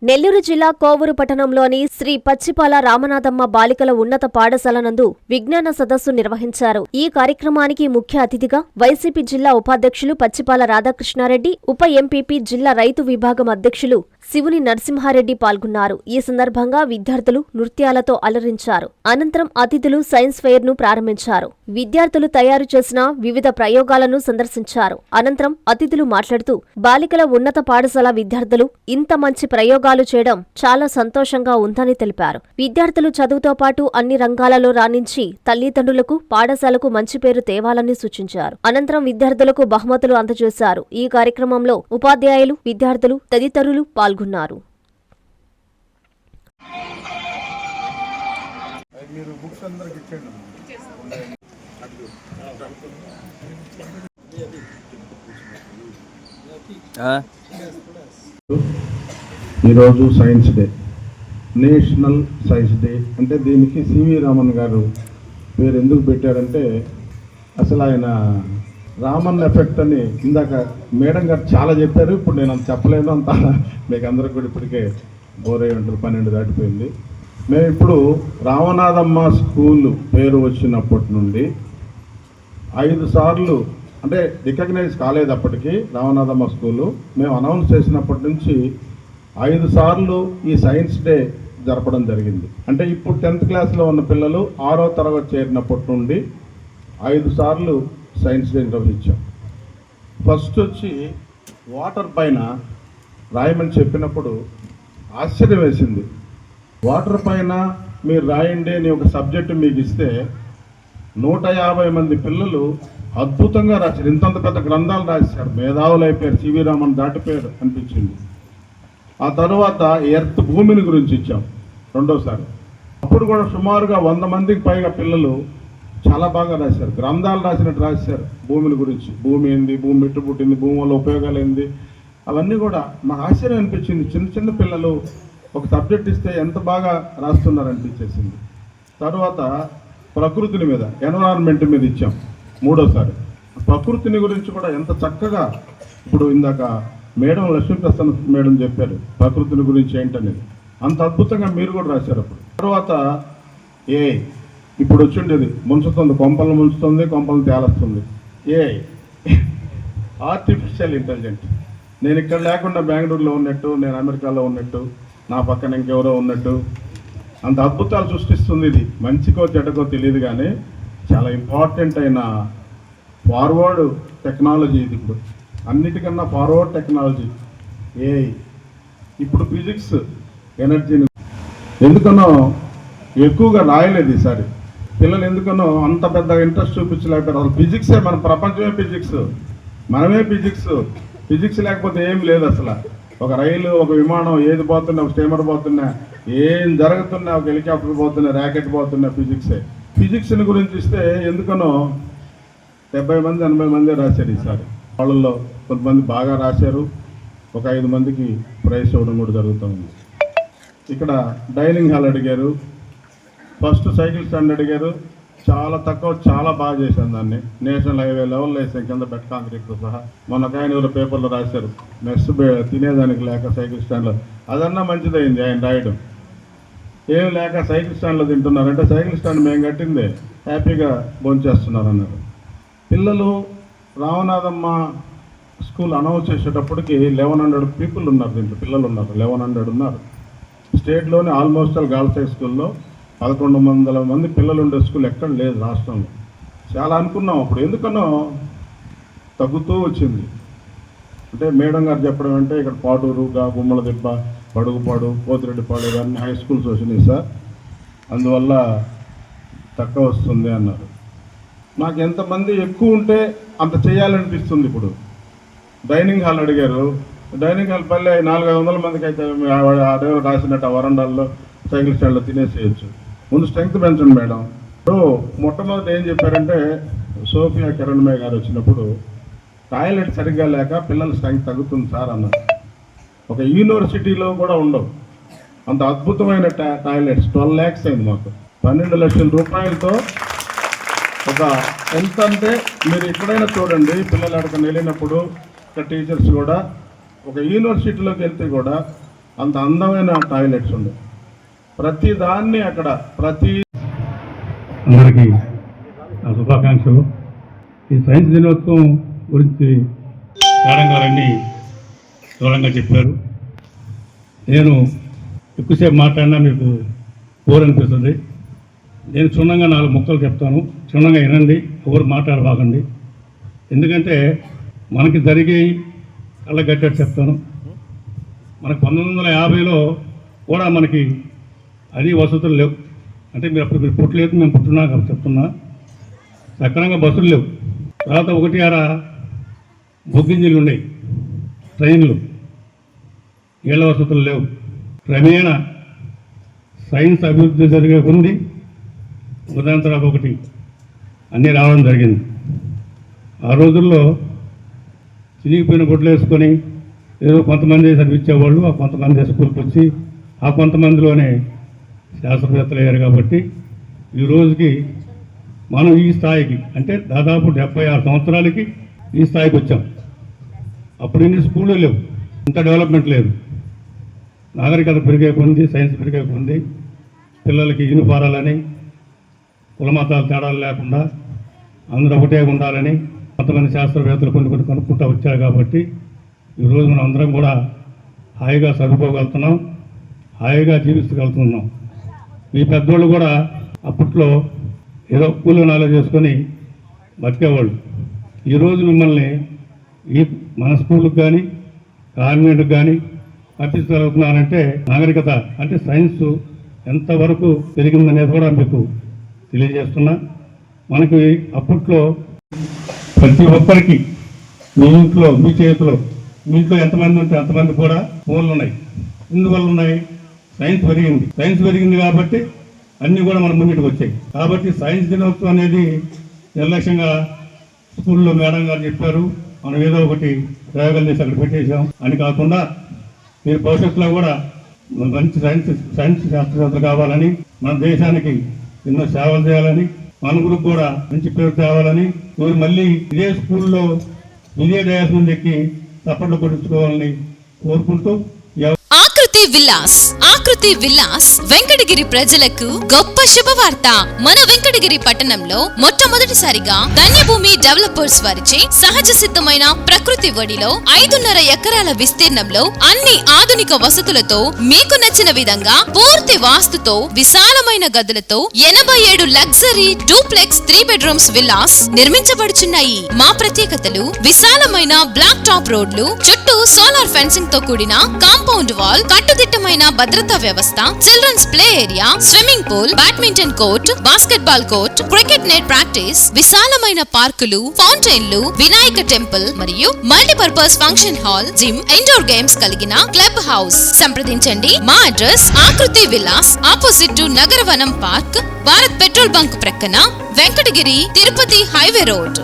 నెల్లూరు జిల్లా కోవూరు పట్టణంలోని శ్రీ పచ్చిపాల రామనాథమ్మ బాలికల ఉన్నత పాఠశాల నందు విజ్ఞాన సదస్సు నిర్వహించారు. ఈ కార్యక్రమానికి ముఖ్య అతిథిగా వైసీపీ జిల్లా ఉపాధ్యక్షులు పచ్చిపాల రాధాకృష్ణారెడ్డి, ఉప ఎంపీపీ జిల్లా రైతు విభాగం అధ్యక్షులు శివుని నరసింహారెడ్డి పాల్గొన్నారు. ఈ సందర్భంగా విద్యార్థులు నృత్యాలతో అలరించారు. అనంతరం అతిథులు సైన్స్ ఫెయిర్ ను ప్రారంభించారు. విద్యార్థులు తయారు చేసిన వివిధ ప్రయోగాలను సందర్శించారు. అనంతరం అతిథులు మాట్లాడుతూ బాలికల ఉన్నత పాఠశాల విద్యార్థులు ఇంత మంచి ప్రయోగాలు చేయడం చాలా సంతోషంగా ఉందని తెలిపారు. విద్యార్థులు చదువుతో పాటు అన్ని రంగాలలో రాణించి తల్లిదండ్రులకు, పాఠశాలకు మంచి పేరు తేవాలని సూచించారు. అనంతరం విద్యార్థులకు బహుమతులు అందజేశారు. ఈ కార్యక్రమంలో ఉపాధ్యాయులు, విద్యార్థులు తదితరులు పాల్గొన్నారు. ఈరోజు science day, national science day. అంటే దీనికి సివి రామన్ గారు పేరు ఎందుకు పెట్టారంటే, అసలు ఆయన రామన్ ఎఫెక్ట్ అని ఇందాక మేడం గారు చాలా చెప్పారు. ఇప్పుడు నేను అంత చెప్పలేను, అంత మీకు అందరికి కూడా ఇప్పటికే బోర్ అయి ఉంటుంది, 12 దాటిపోయింది. మేము ఇప్పుడు రామనాథమ్మ స్కూల్ పేరు వచ్చినప్పటి నుండి 5 సార్లు, అంటే రికగ్నైజ్ కాలేదు అప్పటికి రామనాథమ్మ స్కూలు. మేము అనౌన్స్ చేసినప్పటి నుంచి 5 సార్లు ఈ సైన్స్ డే జరపడం జరిగింది. అంటే ఇప్పుడు 10th క్లాస్లో ఉన్న పిల్లలు 6వ తరగతి చేరినప్పటి నుండి 5 సార్లు సైన్స్ డే నిర్వహించాం. ఫస్ట్ వచ్చి వాటర్ పైన రాయమని చెప్పినప్పుడు ఆశ్చర్యం వేసింది. వాటర్ పైన మీరు రాయండి అని ఒక సబ్జెక్టు మీకు ఇస్తే 150 మంది పిల్లలు అద్భుతంగా రాశారు. ఇంతంత పెద్ద గ్రంథాలు రాశారు, మేధావులు అయిపోయారు, సివి రామన్ దాటిపోయారు అనిపించింది. ఆ తర్వాత ఎర్త్, భూమిని గురించి ఇచ్చాం రెండోసారి. అప్పుడు కూడా సుమారుగా 100 మందికి పైగా పిల్లలు చాలా బాగా రాశారు, గ్రంథాలు రాసినట్టు రాశారు భూమిని గురించి. భూమి ఏంది, భూమి ఎట్టు పుట్టింది, భూమి వల్ల ఉపయోగాలు ఏంది, అవన్నీ కూడా నాకు ఆశ్చర్యం అనిపించింది. చిన్న చిన్న పిల్లలు ఒక సబ్జెక్ట్ ఇస్తే ఎంత బాగా రాస్తున్నారు అనిపించేసింది. తర్వాత ప్రకృతిని మీద, ఎన్విరాన్మెంట్ మీద ఇచ్చాం మూడోసారి. ప్రకృతిని గురించి కూడా ఎంత చక్కగా, ఇప్పుడు ఇందాక మేడం లక్ష్మీప్రసన్న మేడం చెప్పారు ప్రకృతిని గురించి ఏంటనేది, అంత అద్భుతంగా మీరు కూడా రాశారు అప్పుడు. తర్వాత ఇప్పుడు వచ్చిండేది ముంచుతుంది, కొంపలను ముంచుతుంది, కొంపలను తేలుస్తుంది. Artificial intelligent. నేను ఇక్కడ లేకుండా బెంగళూరులో ఉన్నట్టు, నేను అమెరికాలో ఉన్నట్టు, నా పక్కన ఇంకెవరో ఉన్నట్టు అంత అద్భుతాలు సృష్టిస్తుంది. ఇది మంచికో చెడ్డకో తెలియదు, కానీ చాలా ఇంపార్టెంట్ అయిన ఫార్వర్డ్ టెక్నాలజీ ఇది. ఇప్పుడు అన్నిటికన్నా ఫార్వర్డ్ టెక్నాలజీ ఇప్పుడు ఫిజిక్స్, ఎనర్జీని ఎందుకనో ఎక్కువగా రాయలేదు ఈసారి పిల్లలు. ఎందుకనో అంత పెద్ద ఇంట్రెస్ట్ చూపించలేకపోయారు. అసలు ఫిజిక్సే, మన ప్రపంచమే ఫిజిక్స్, మనమే ఫిజిక్స్. ఫిజిక్స్ లేకపోతే ఏం లేదు అసలు. ఒక రైలు, ఒక విమానం ఏది పోతున్నా, ఒక స్టీమర్ పోతున్నా, ఏం జరుగుతున్నా, ఒక హెలికాప్టర్ పోతున్నా, ర్యాకెట్ పోతున్నా, ఫిజిక్సే. ఫిజిక్స్ని గురించి ఇస్తే ఎందుకనో 70 మంది 80 మంది రాశారు ఈసారి. వాళ్ళల్లో కొంతమంది బాగా రాశారు, ఒక 5 మందికి ప్రైజ్ ఇవ్వడం కూడా జరుగుతుంది. ఇక్కడ డైనింగ్ హాల్ అడిగారు, ఫస్ట్ సైకిల్ స్టాండ్ అడిగారు, చాలా తక్కువ, చాలా బాగా చేశాను దాన్ని. నేషనల్ హైవే లెవెల్లో వేసాం, కింద బెట్ కాంక్రీట్తో సహా. మొన్న ఆయన పేపర్లో రాశారు, మెస్ తినేదానికి లేక సైకిల్ స్టాండ్లో. అదన్నా మంచిదైంది ఆయన రాయడం. ఏం లేక సైకిల్ స్టాండ్లో తింటున్నారంటే, సైకిల్ స్టాండ్ మేము కట్టిందే, హ్యాపీగా భోంచేస్తున్నారు అన్నారు. పిల్లలు రామనాథమ్మ స్కూల్ అనౌన్స్ చేసేటప్పటికి 1100 పీపుల్ ఉన్నారు, దీంట్లో పిల్లలు ఉన్నారు, 1100 ఉన్నారు. స్టేట్లోని ఆల్మోస్ట్ ఆల్ గర్ల్స్ హై స్కూల్లో 1100 మంది పిల్లలు ఉండే స్కూల్ ఎక్కడ లేదు రాష్ట్రంలో. చాలా అనుకున్నాం అప్పుడు, ఎందుకనో తగ్గుతూ వచ్చింది. అంటే మేడం గారు చెప్పడం అంటే, ఇక్కడ పాటూరు, గుమ్మల దెబ్బ, పడుగుపాడు, పోతిరెడ్డిపాడు ఇవన్నీ హై స్కూల్స్ వచ్చినాయి సార్, అందువల్ల తక్కువ వస్తుంది అన్నారు. నాకు ఎంతమంది ఎక్కువ ఉంటే అంత చేయాలనిపిస్తుంది. ఇప్పుడు డైనింగ్ హాల్ అడిగారు, డైనింగ్ హాల్ పల్లె 400-500 మందికి అయితే అదే రాసినట్టు వరండాల్లో, సైకిల్ స్టాండ్లో తినేసేయచ్చు. ముందు స్ట్రెంగ్త్ పెంచండి మేడం. ఇప్పుడు మొట్టమొదటి ఏం చెప్పారంటే, సోఫియా కిరణ్మయ్య గారు వచ్చినప్పుడు టాయిలెట్ సరిగ్గా లేక పిల్లల స్ట్రెంగ్త్ తగ్గుతుంది సార్ అన్నారు. ఒక యూనివర్సిటీలో కూడా ఉండవు అంత అద్భుతమైన టాయిలెట్స్. 12 lakhs అయింది మాకు, 12 లక్షల రూపాయలతో. ఒక ఎంత అంటే మీరు ఎక్కడైనా చూడండి, పిల్లలు ఎక్కడికైనా వెళ్ళినప్పుడు టీచర్స్ కూడా ఒక యూనివర్సిటీలోకి వెళ్తే కూడా అంత అందమైన టాయిలెట్స్ ఉండే. ప్రతి దాన్ని అక్కడ అందరికీ నా శుభాకాంక్షలు. ఈ సైన్స్ దినోత్సవం గురించి మేడం గారన్నీ దూరంగా చెప్పారు. నేను ఎక్కువసేపు మాట్లాడినా మీకు బోర్ అనిపిస్తుంది. నేను క్షుణ్ణంగా 4 ముక్కలు చెప్తాను, క్షుణ్ణంగా వినండి, ఎవరు మాట్లాడబాకండి. ఎందుకంటే మనకి జరిగే కళ్ళగట్టేట్టు చెప్తాను. మనకు 1950లో కూడా మనకి అది వసతులు లేవు. అంటే మీరు అప్పుడు మీరు పుట్టలేదు, మేము పుట్టున్నా కాబట్టి చెప్తున్నా. సక్రమంగా బస్సులు లేవు. తర్వాత 1 బొగ్గింజీలు ఉన్నాయి, ట్రైన్లు, నీళ్ళ వసతులు లేవు. క్రమేణా సైన్స్ అభివృద్ధి జరిగే ఉంది, ఉదాహరణ తర్వాత ఒకటి అన్నీ రావడం జరిగింది. ఆ రోజుల్లో చినిగిపోయిన గుడ్లు వేసుకొని ఏదో కొంతమంది చదివించేవాళ్ళు, ఆ కొంతమంది స్కూల్కి వచ్చి ఆ కొంతమందిలోనే శాస్త్రవేత్తలు అయ్యారు. కాబట్టి ఈ రోజుకి మనం ఈ స్థాయికి అంటే దాదాపు 76 సంవత్సరాలకి ఈ స్థాయికి వచ్చాం. అప్పుడు ఇన్ని స్కూళ్ళు లేవు, ఇంత డెవలప్మెంట్ లేదు. నాగరికత పెరిగే కొంది, సైన్స్ పెరిగే కొంది, పిల్లలకి యూనిఫారాలని, కుల మతాలు తేడాలు లేకుండా అందరూ ఒకటే ఉండాలని కొంతమంది శాస్త్రవేత్తలు కొన్ని కనుక్కుంటూ వచ్చారు. కాబట్టి ఈరోజు మనం అందరం కూడా హాయిగా చదువుకోగలుగుతున్నాం, హాయిగా జీవించగలుగుతున్నాం. మీ పెద్దోళ్ళు కూడా అప్పట్లో ఏదో కూలి నాలెడ్జ్ చేసుకొని బతికేవాళ్ళు. ఈరోజు మిమ్మల్ని ఈ మన స్కూళ్ళకి కానీ కాన్వెంట్కి కానీ పంపించగలుగుతున్నారంటే నాగరికత అంటే సైన్స్ ఎంతవరకు పెరిగిందనేది కూడా మీకు తెలియజేస్తున్నా. మనకి అప్పట్లో ప్రతి ఒక్కరికి మీ ఇంట్లో, మీ చేతిలో, మీ ఇంట్లో ఎంతమంది ఉంటే అంతమంది కూడా ఫోన్లు ఉన్నాయి. ఎందువల్ల ఉన్నాయి? సైన్స్ పెరిగింది. సైన్స్ పెరిగింది కాబట్టి అన్నీ కూడా మన ముందుకు వచ్చాయి. కాబట్టి సైన్స్ దినోత్సవం అనేది నిర్లక్ష్యంగా స్కూల్లో మేడం గారు చెప్పారు, మనం ఏదో ఒకటి ప్రయోగాలు చేసి అక్కడ పెట్టేసాం అని కాకుండా మీరు భవిష్యత్తులో కూడా మంచి సైన్స్ శాస్త్రవేత్తలు కావాలని, మన దేశానికి ఎన్నో సేవలు చేయాలని, మన గురికి కూడా మంచి పేరు తేవాలని, మీరు మళ్ళీ ఇదే స్కూల్లో ఇదే డయాస్ నుండి ఎక్కి తప్పట్లు కొట్టించుకోవాలని కోరుకుంటూ ఆకృతి విలాస్ వెంకటగిరి ప్రజలకు గొప్ప శుభవార్త. మన వెంకటగిరి పట్టణంలో మొట్టమొదటిసారిగా ధన్యభూమి డెవలపర్స్ వారిచే సహజ సిద్ధమైన ప్రకృతి ఒడిలో 5.5 ఎకరాల విస్తీర్ణంలో అన్ని ఆధునిక వసతులతో మీకు నచ్చిన విధంగా పూర్తి వాస్తుతో విశాలమైన గదులతో 87 లగ్జరీ డూప్లెక్స్ 3 బెడ్రూమ్స్ విల్లాస్ నిర్మించబడుచున్నాయి. మా ప్రత్యేకతలు విశాలమైన బ్లాక్ టాప్ రోడ్లు, చుట్టూ సోలార్ ఫెన్సింగ్ తో కూడిన కాంపౌండ్ వాల్, కట్టుదిట్టమైన భద్రతా వ్యవస్థ, children's play area, swimming pool, badminton court, basketball court, cricket net practice, విశాలమైన పార్కులు, ఫౌంటైన్లు, వినాయక టెంపుల్ మరియు multipurpose function hall, gym, indoor games కలిగిన క్లబ్ హౌస్. సంప్రదించండి. మా address Akruthi Vilas, opposite to Nagaravanam park, Bharat petrol bunk ప్రక్కన, వెంకటగిరి తిరుపతి హైవే రోడ్.